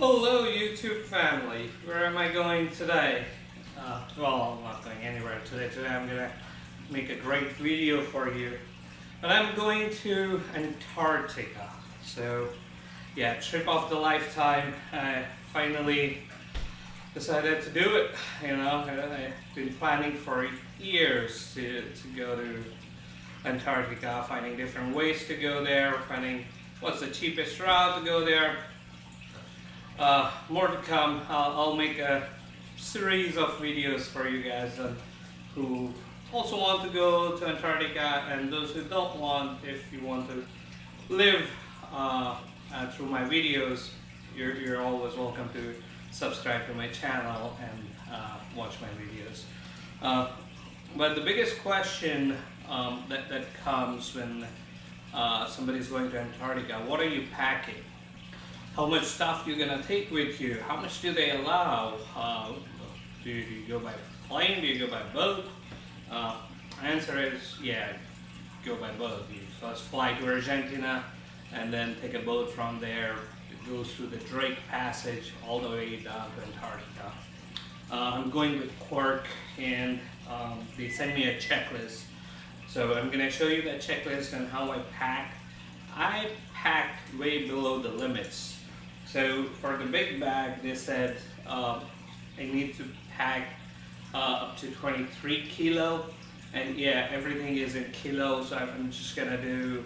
Hello YouTube family, where am I going today? Well, I'm not going anywhere today. Today I'm going to make a great video for you. But I'm going to Antarctica. So yeah, trip of the lifetime. I finally decided to do it. You know, I've been planning for years to go to Antarctica, finding different ways to go there, finding what's the cheapest route to go there. More to come. I'll make a series of videos for you guys who also want to go to Antarctica, and those who don't want. If you want to live through my videos, you're always welcome to subscribe to my channel and watch my videos. But the biggest question that comes when somebody's going to Antarctica: what are you packing? How much stuff you're gonna take with you? How much do they allow? Do you go by plane? Do you go by boat? Answer is yeah, go by boat. You first fly to Argentina and then take a boat from there. It goes through the Drake Passage all the way down to Antarctica. I'm going with Quark, and they sent me a checklist. So I'm gonna show you that checklist and how I pack. I packed way below the limits. So for the big bag, they said I need to pack up to 23 kilo, and yeah, everything is in kilos. So I'm just gonna do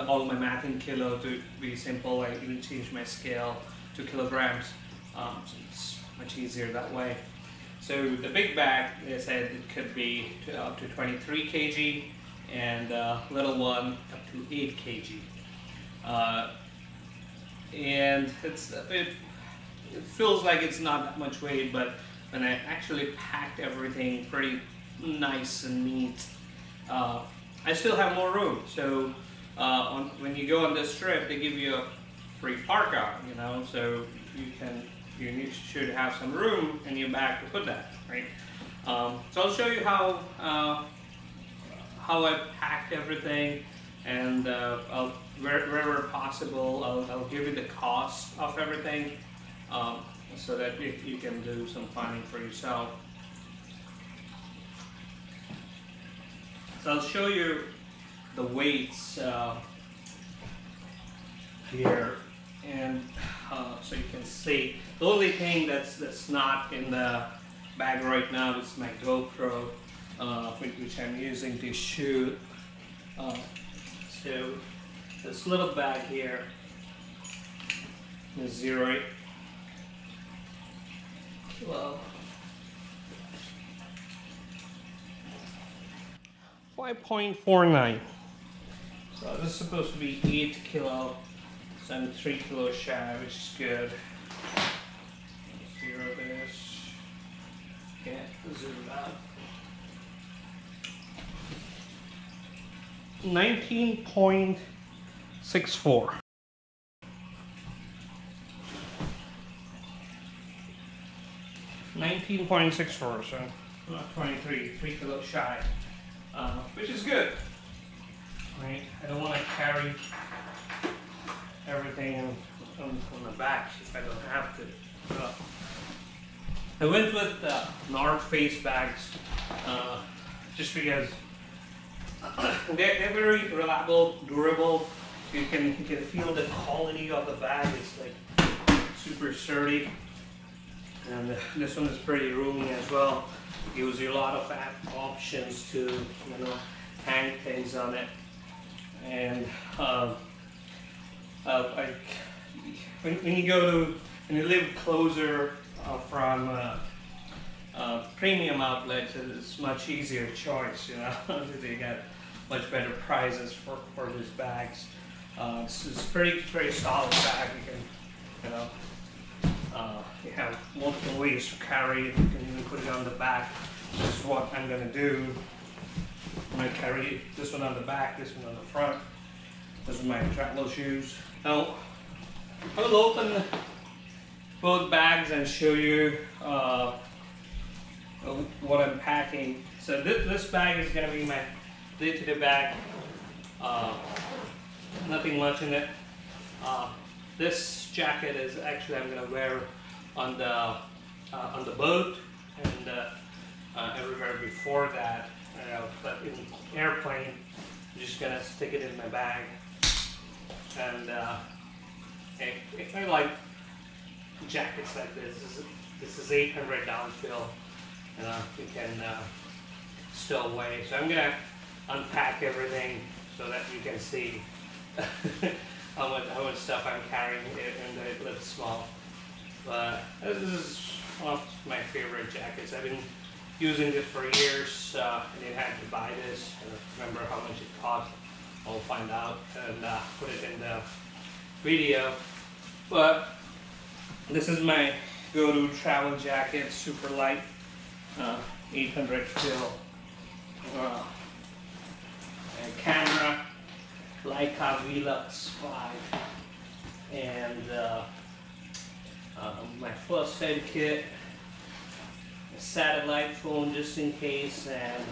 all my math in kilo to be simple. I even change my scale to kilograms, so it's much easier that way. So the big bag, they said it could be up to 23 kg, and little one up to 8 kg. And it feels like it's not that much weight, but when I actually packed everything pretty nice and neat, I still have more room. So when you go on this trip, they give you a free parka, you know, so you should have some room in your bag to put that, right? So I'll show you how I packed everything, and wherever possible, I'll give you the cost of everything, so that you can do some planning for yourself. So I'll show you the weights here, and so you can see. The only thing that's not in the bag right now is my GoPro, which I'm using to shoot. So this little bag here is 0.8 kilo. 5.49. So this is supposed to be 8 kilo, so I'm 3 kilos shy, which is good. Zero this. Yeah, zoom out. 19.64. 19.64, so not 23, 3 kilos shy, which is good, right? I don't want to carry everything on the back if I don't have to. I went with North Face bags just because they're very reliable, durable. You can feel the quality of the bag. It's like super sturdy, and this one is pretty roomy as well. It gives you a lot of options to hang things on it. And when you live closer from premium outlets, it's much easier choice. You know, they get much better prices for these bags. It's pretty solid bag. You can, you have multiple ways to carry it. You can even put it on the back. This is what I'm gonna do. I'm gonna carry this one on the back, this one on the front. Those are my travel shoes. Now, I will open both bags and show you what I'm packing. So this bag is gonna be my day-to-day bag. Nothing much in it. this jacket is actually I'm gonna wear on the boat and everywhere before that. But in airplane, I'm just gonna stick it in my bag. And I like jackets like this. This is 800 downfill. You can still weigh. So I'm gonna unpack everything so that you can see how much stuff I'm carrying, and it looks small. But this is one of my favorite jackets. I've been using it for years. I didn't have to buy this. I don't remember how much it cost. I'll find out and put it in the video. But this is my go-to travel jacket, super light, 800 fill. Camera, Leica V-Lux 5, and my first aid kit, a satellite phone just in case, and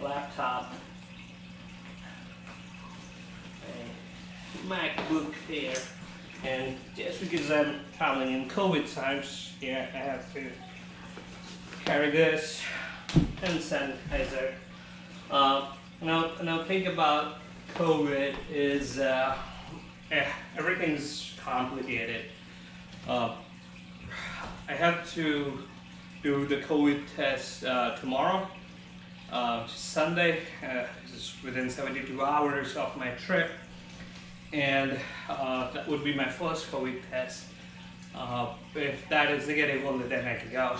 a laptop, a MacBook here. And just because I'm traveling in COVID times, yeah, I have to carry this and sanitizer. Now think about COVID is everything's complicated. I have to do the COVID test tomorrow, Sunday. It's within 72 hours of my trip, and that would be my first COVID test. If that is negative, only then I can go.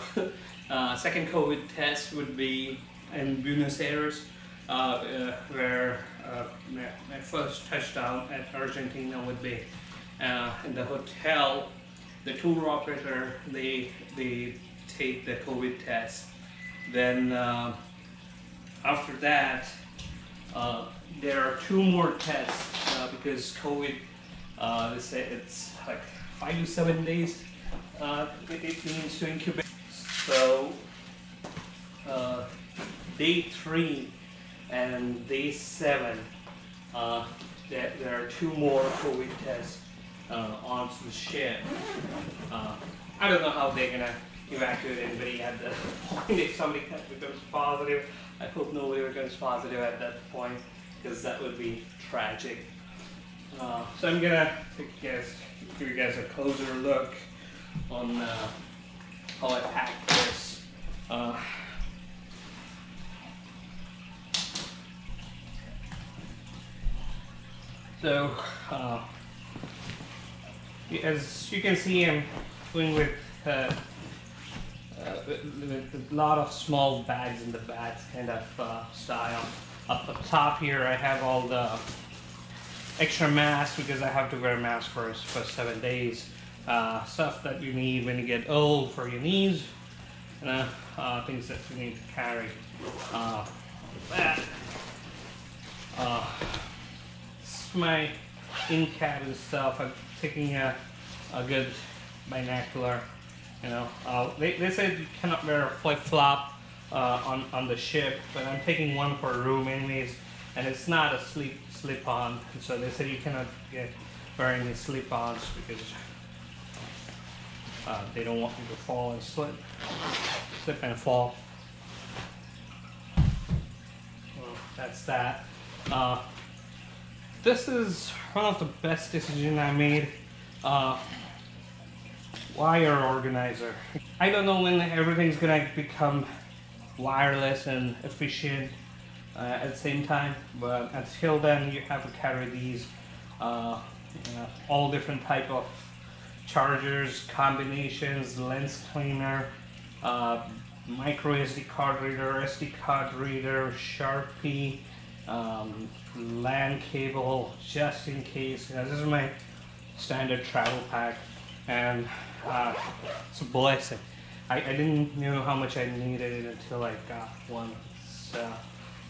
Second COVID test would be in Buenos Aires, where my first touchdown at Argentina would be in the hotel. The tour operator, they take the COVID test. Then after that, there are 2 more tests because COVID, they say it's like 5 to 7 days it needs to incubate. So day 3 and day 7, there are 2 more COVID tests onto the ship. I don't know how they're gonna evacuate anybody at that point. If somebody becomes positive, I hope nobody becomes positive at that point, because that would be tragic. So I'm gonna give you guys a closer look on how I packed this. So as you can see, I'm going with a lot of small bags in the bags kind of style. Up the top here I have all the extra masks because I have to wear a mask for 7 days. Stuff that you need when you get old for your knees, things that you need to carry. It's my in-cabin stuff. I'm taking a good binocular. They said you cannot wear a flip-flop on the ship, but I'm taking one for a room anyways, and it's not a slip-on. So they said you cannot get wearing any slip-ons because they don't want you to fall and slip and fall. Well, that's that. This is one of the best decisions I made. Wire organizer. I don't know when everything's gonna become wireless and efficient at the same time, but until then you have to carry these all different type of chargers, combinations, lens cleaner, micro SD card reader, SD card reader, Sharpie, LAN cable, just in case. This is my standard travel pack, and it's a blessing. I didn't know how much I needed it until I got one.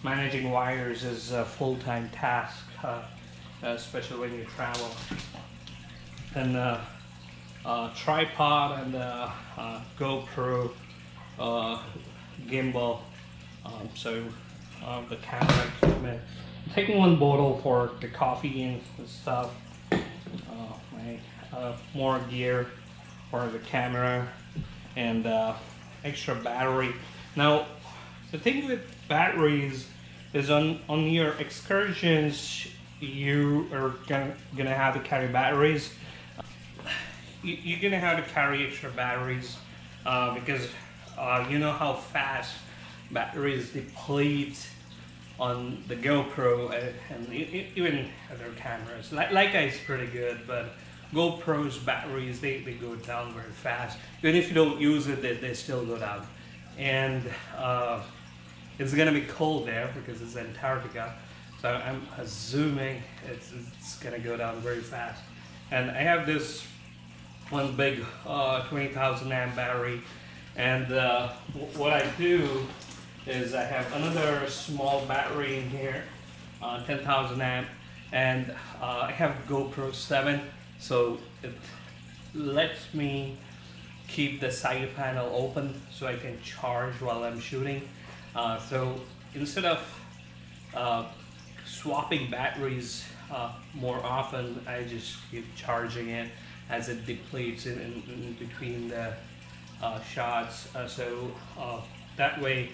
Managing wires is a full-time task, especially when you travel. And tripod and GoPro gimbal. So the camera equipment. I'm taking one bottle for the coffee and stuff. my more gear for the camera and extra battery. Now the thing with batteries is on your excursions you are gonna have to carry batteries. You're gonna have to carry extra batteries because you know how fast batteries deplete on the GoPro and even other cameras. Leica is pretty good, but GoPro's batteries, they go down very fast. Even if you don't use it, they still go down. And it's gonna be cold there because it's Antarctica, so I'm assuming it's gonna go down very fast. And I have this one big 20,000 amp battery, and what I do is I have another small battery in here, 10,000 amp, and I have GoPro 7, so it lets me keep the side panel open so I can charge while I'm shooting. So instead of swapping batteries more often, I just keep charging it as it depletes in between the shots. So that way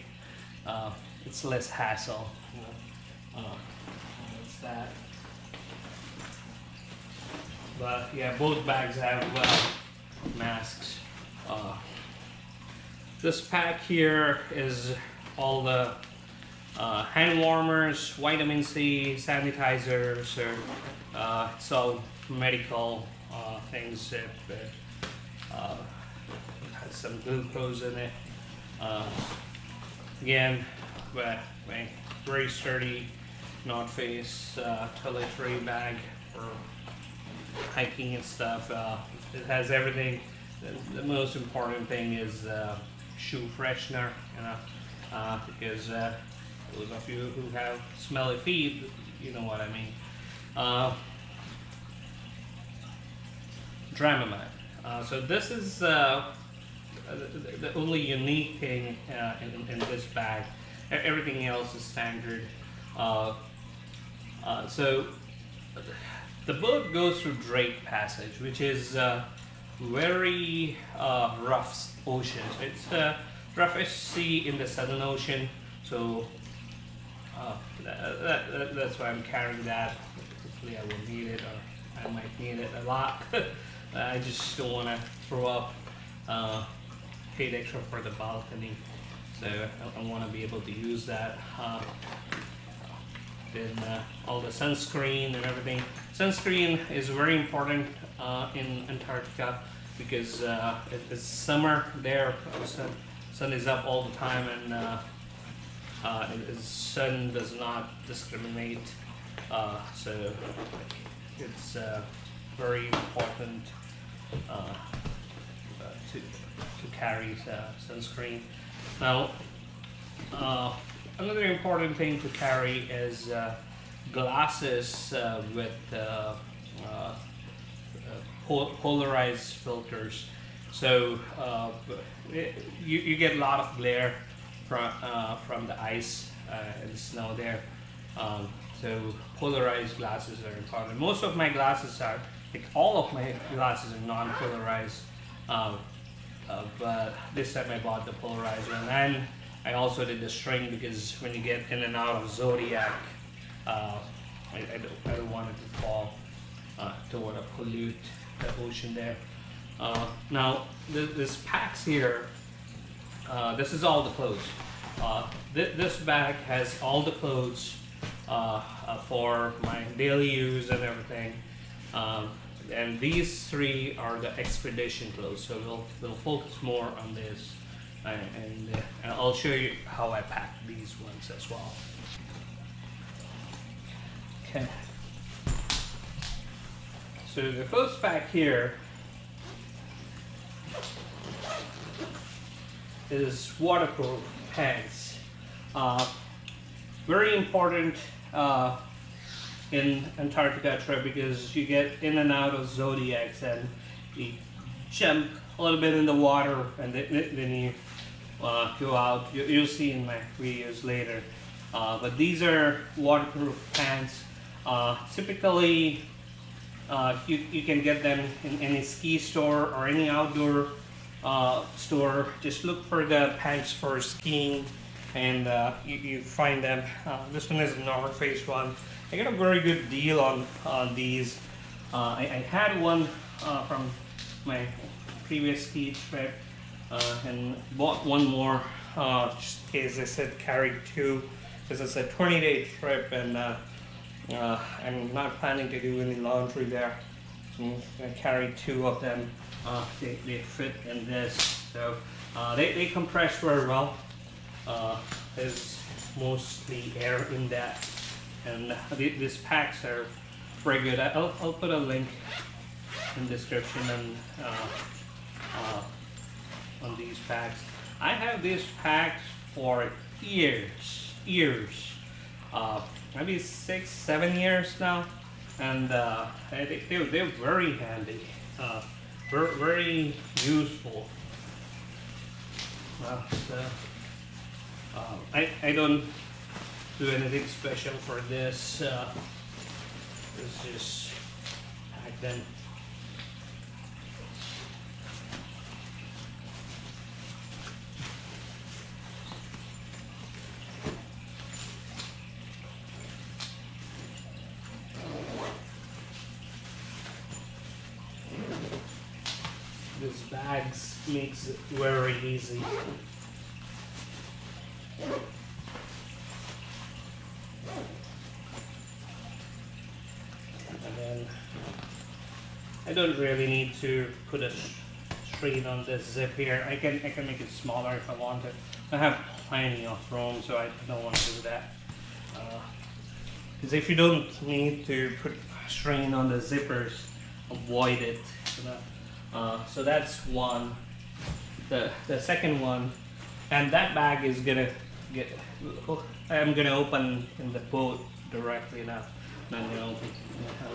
it's less hassle. That's that. But yeah, both bags have masks. This pack here is all the hand warmers, vitamin C, sanitizers, or it's all medical things. It has some glucose in it. Again, my very sturdy North Face toiletry bag for hiking and stuff. It has everything. The most important thing is shoe freshener, you know, because those of you who have smelly feet, you know what I mean. Dramamine. So this is the only unique thing in this bag. Everything else is standard. So the boat goes through Drake Passage, which is very rough ocean. It's the roughest sea in the Southern Ocean, so that's why I'm carrying that. Hopefully I will need it, or I might need it a lot. I just don't want to throw up. Paid extra for the balcony, so I want to be able to use that. Then all the sunscreen and everything. Sunscreen is very important in Antarctica because it's summer there. Sun is up all the time, and the sun does not discriminate. So it's very important to carry sunscreen. Now, another important thing to carry is glasses with polarized filters. So you get a lot of glare from the ice and snow there. So polarized glasses are important. Most of my glasses are, like all of my glasses are non-polarized. But this time I bought the polarizer, and then I also did the string because when you get in and out of Zodiac, I don't want it to fall to want to pollute the ocean there. Now this packs here, this is all the clothes. This bag has all the clothes for my daily use and everything. And these three are the expedition clothes, so we'll focus more on this, and I'll show you how I pack these ones as well. Okay. So the first pack here is waterproof pants. Very important in Antarctica trip because you get in and out of Zodiacs and you jump a little bit in the water and then you go out. You'll see in my videos later. But these are waterproof pants. Typically You can get them in any ski store or any outdoor store. Just look for the pants for skiing, and you find them. This one is a North Face one. I got a very good deal on these. I had one from my previous ski trip and bought one more just in case. I said carry two because it's a 20-day trip, and I'm not planning to do any laundry there. So I'm going to carry two of them. They fit in this, so they compress very well. There's mostly air in that, and these packs are very good. I'll put a link in the description on these packs. I have these packs for years, maybe 6-7 years now, and they're very handy, very useful. I don't do anything special for this. Let's just pack them. These bags makes it very easy. And then I don't really need to put a string on this zip here. I can make it smaller if I want to. I have plenty of room, so I don't want to do that. Because if you don't need to put a string on the zippers, avoid it. So that's one. The second one, and that bag is gonna get. I'm gonna open in the boat directly now. I'm gonna open it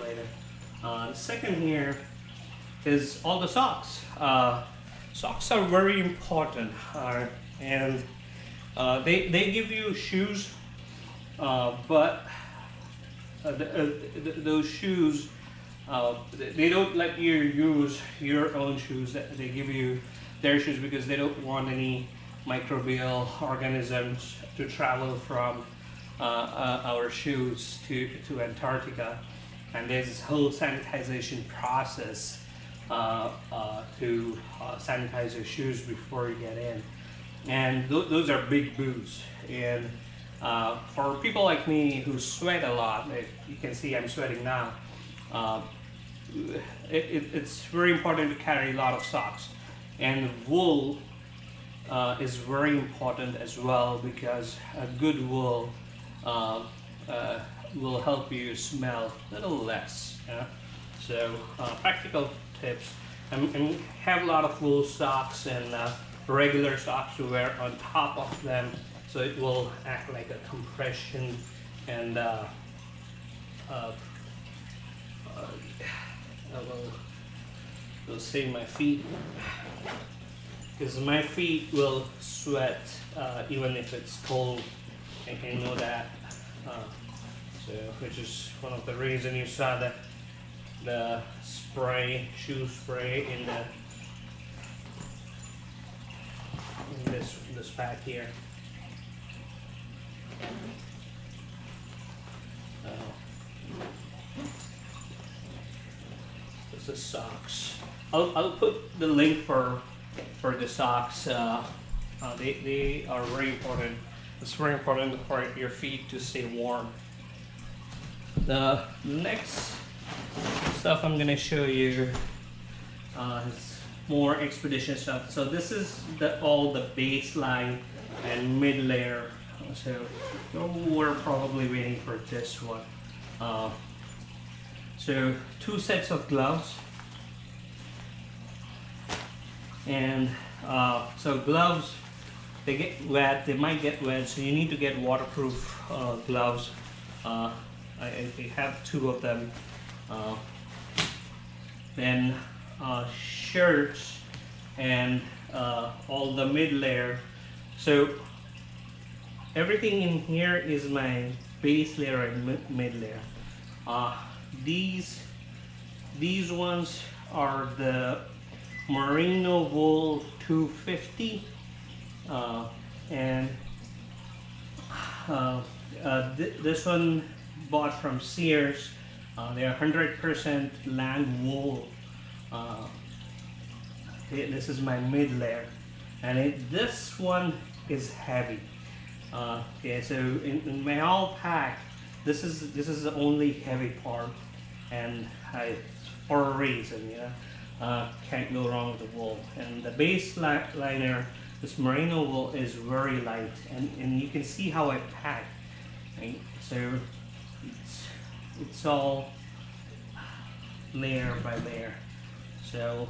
later. The second here is all the socks. Socks are very important, and they give you shoes, but those shoes. They don't let you use your own shoes. They give you their shoes because they don't want any microbial organisms to travel from our shoes to Antarctica. And there's this whole sanitization process to sanitize your shoes before you get in. And those are big boots. And for people like me who sweat a lot, you can see I'm sweating now. It's very important to carry a lot of socks, and wool is very important as well, because a good wool will help you smell a little less. Yeah? So practical tips. I have a lot of wool socks and regular socks to wear on top of them, so it will act like a compression, and I will save my feet, because my feet will sweat even if it's cold. I know that. So, which is one of the reasons you saw the shoe spray in this pack here. The socks. I'll put the link for the socks. They are very important. It's very important for your feet to stay warm. The next stuff I'm gonna show you is more expedition stuff. So this is all the baseline and mid layer. So we're probably waiting for this one. So 2 sets of gloves, and so gloves, they get wet, they might get wet, so you need to get waterproof gloves. I have 2 of them. Then shirts and all the mid layer. So everything in here is my base layer and mid layer. These These ones are the Merino Wool 250, and this one bought from Sears. They're 100% land wool. This is my mid layer, and this one is heavy. Okay, so in my all pack, this is the only heavy part, and for a reason, can't go wrong with the wool. And the base liner, this merino wool, is very light, and you can see how I pack. Right? So it's all layer by layer. So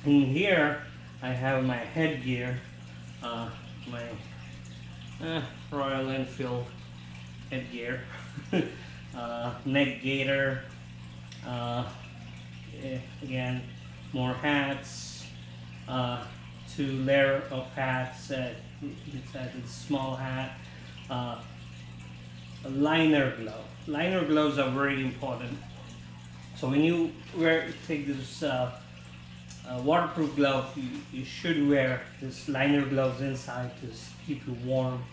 in here I have my headgear, my Royal Enfield headgear, neck gaiter, again more hats, 2 layer of hats, inside this small hat, a liner glove. Liner gloves are very important. So when you take this waterproof glove, you should wear this liner gloves inside to keep you warm.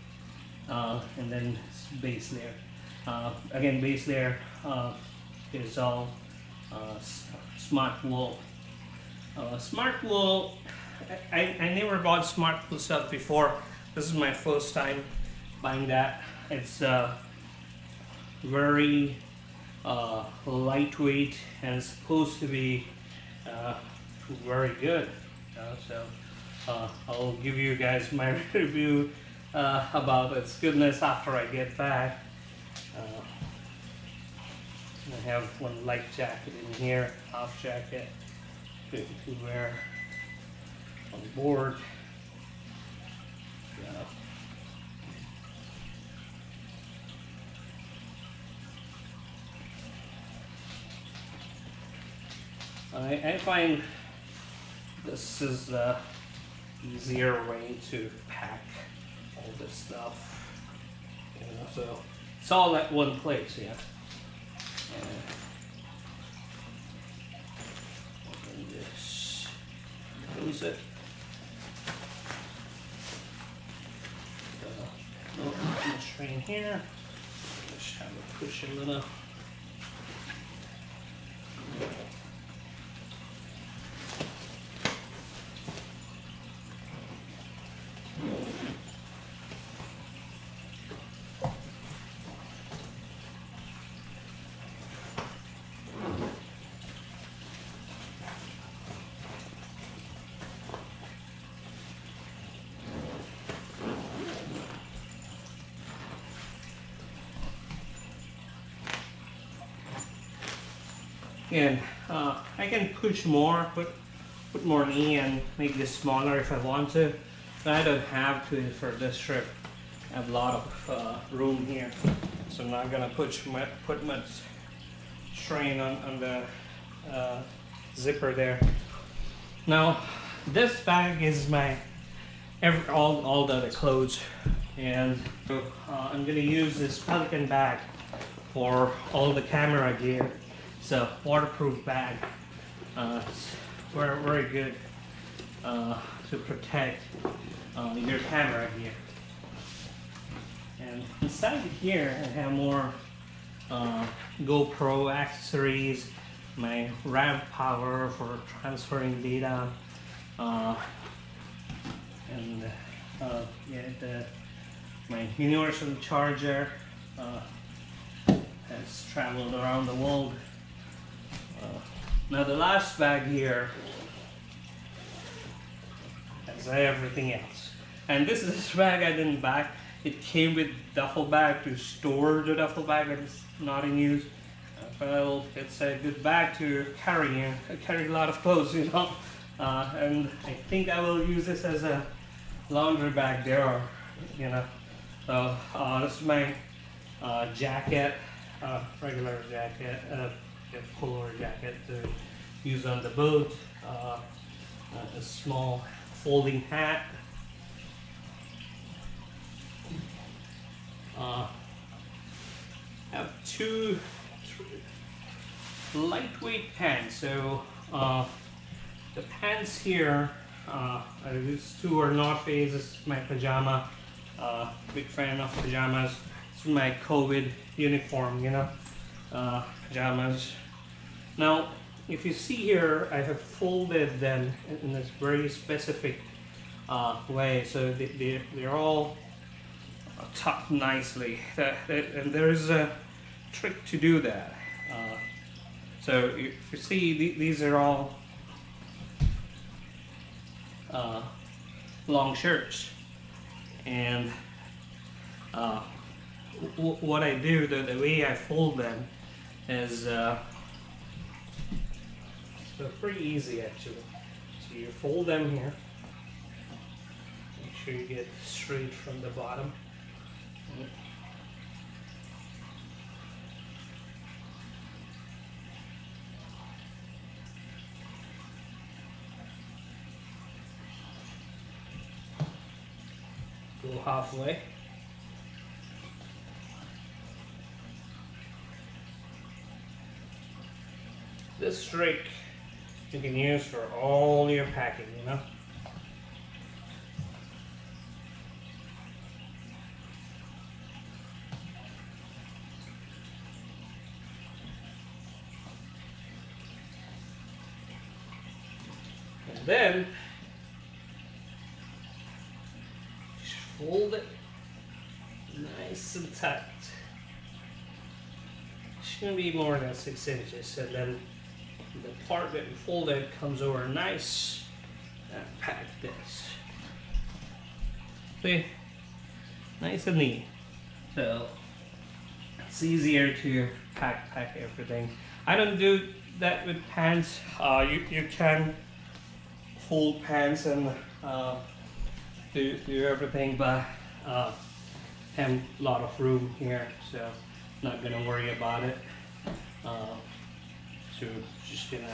And then base layer. Again, base layer is all smart wool. Smart wool, I never bought smart wool stuff before. This is my first time buying that. It's very lightweight and supposed to be very good. So I'll give you guys my review about its goodness after I get back. I have one light jacket in here, half jacket to wear on board. I find this is the easier way to pack all this stuff, so it's all at one place. Open this, close it. No train here. Just have to push a little. And I can push more, put more knee and make this smaller if I want to, but I don't have to for this trip. I have a lot of room here, so I'm not gonna put much strain on the zipper there. Now this bag is my all the other clothes, and so, I'm gonna use this Falcon bag for all the camera gear. It's a waterproof bag. It's very good to protect your camera gear. And inside here I have more GoPro accessories, my RAM power for transferring data, and my universal charger has traveled around the world. Now the last bag here has everything else, and this bag I didn't buy. It came with duffel bag to store the duffel bag that is not in use. Well, it's a good bag to carry. I carry a lot of clothes, and I think I will use this as a laundry bag there, So this is my jacket, regular jacket. A pullover jacket to use on the boat, a small folding hat, I have lightweight pants. So the pants here, these two are North Face. This is my pajama. Big fan of pajamas. This is my COVID uniform, you know, pajamas. Now, if you see here, I have folded them in this very specific way, so they're all tucked nicely. And there is a trick to do that. So if you see, these are all long shirts, and what I do, the way I fold them is so pretty easy actually. So you fold them here, make sure you get straight from the bottom. Go halfway. This trick you can use for all your packing, you know. And then fold it nice and tight. Shouldn't be more than 6 inches, and then the part that we folded comes over nice and pack this. See? Nice and neat. So it's easier to pack everything. I don't do that with pants. You can fold pants and do everything, but I have a lot of room here, so not gonna worry about it. So just gonna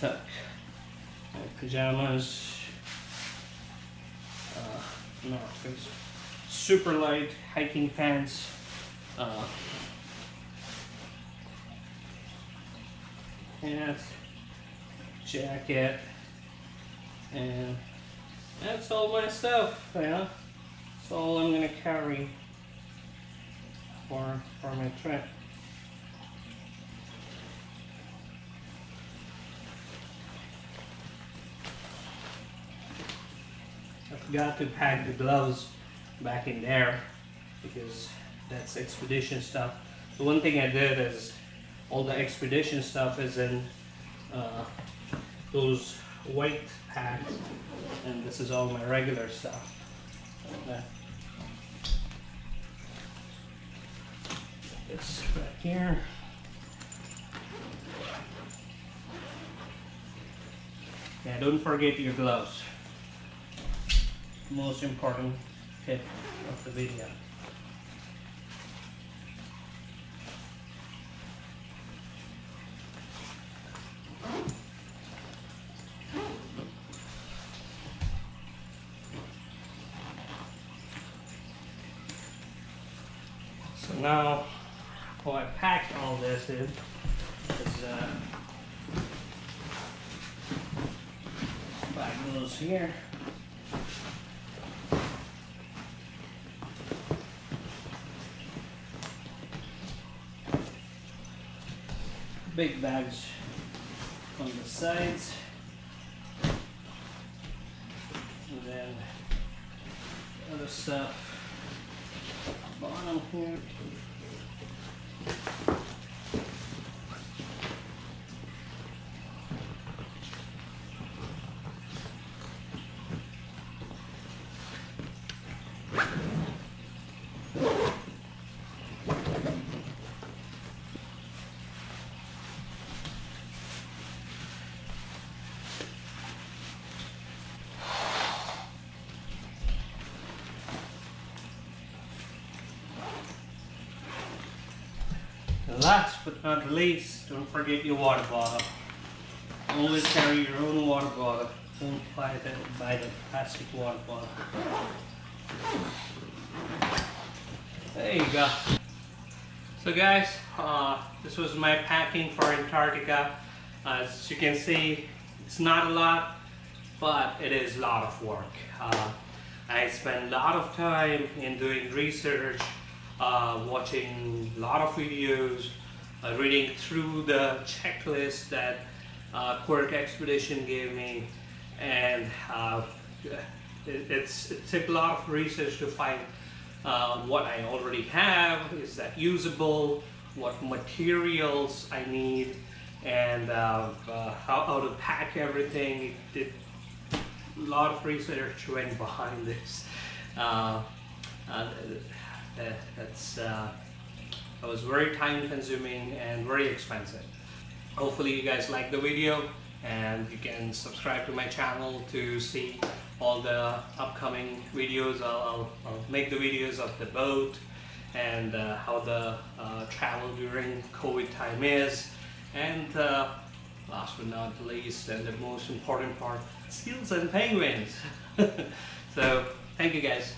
tuck my pajamas. No, it's super light hiking pants. Pants, jacket, and that's all my stuff. Yeah, that's all I'm gonna carry for my trip. I forgot to pack the gloves back in there because that's expedition stuff. The one thing I did is all the expedition stuff is in those white packs, and this is all my regular stuff. Okay. This back here. Yeah, don't forget your gloves. Most important tip of the video. So now, how I packed all this in is bag goes here. Big bags on the sides, and then other stuff bottom here. Last but not least, don't forget your water bottle. Always carry your own water bottle. Don't buy the plastic water bottle. There you go. So guys, this was my packing for Antarctica. As you can see, it's not a lot, but it is a lot of work. I spent a lot of time in doing research, watching a lot of videos, reading through the checklist that Quark Expedition gave me, and it took a lot of research to find what I already have, is that usable, what materials I need, and how to pack everything. It a lot of research went behind this. It was very time consuming and very expensive. Hopefully you guys like the video, and you can subscribe to my channel to see all the upcoming videos. I'll make the videos of the boat and how the travel during COVID time is, and last but not least, and the most important part, seals and penguins. So thank you guys.